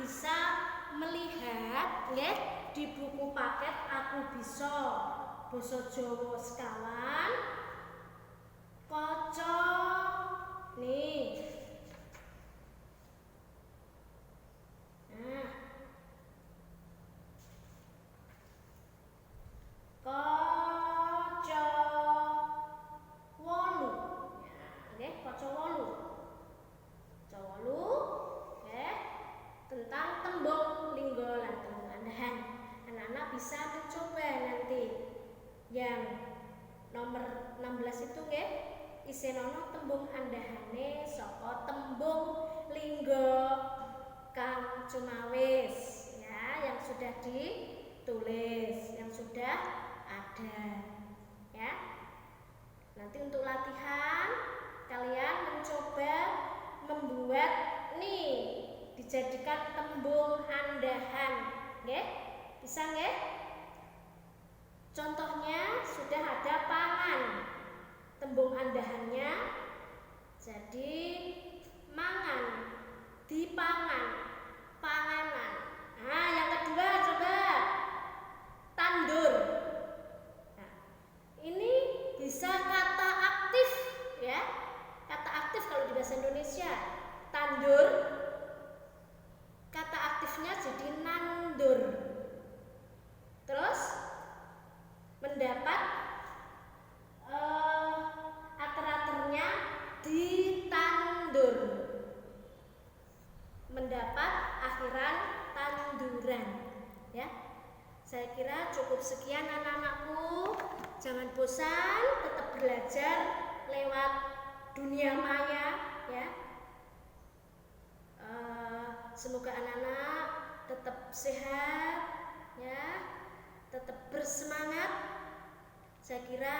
bisa melihat nggih di buku paket Aku Bisa Basa Jawa Sekawan kaca nih. Nah, kaca 8. Nggih, kaca 8. Kaca 8 nggih tentang tembung lingga lan tembung andahan. Anak-anak bisa mencoba nanti yang nomor 16 itu nggih isenono tembung andahane saka tembung lingga kang cumawis ya, yang sudah ditulis, yang sudah ada ya. Nanti untuk latihan kalian mencoba membuat nih dijadikan tembung andahan nggih. Bisa nggih? Contohnya sudah ada pangan. Tembung andahannya jadi mangan, dipangan, panganan. Nah, yang kedua coba tandur. Nah, ini bisa kata aktif ya. Kata aktif kalau di bahasa Indonesia tandur, kata aktifnya jadi nandur. Terus mendapat akar-akarnya ditandur, mendapat akhiran tanduran ya. Saya kira cukup sekian anak-anakku. Jangan bosan, tetap belajar lewat dunia maya ya. Semoga anak-anak tetap sehat ya, tetap bersemangat. Saya kira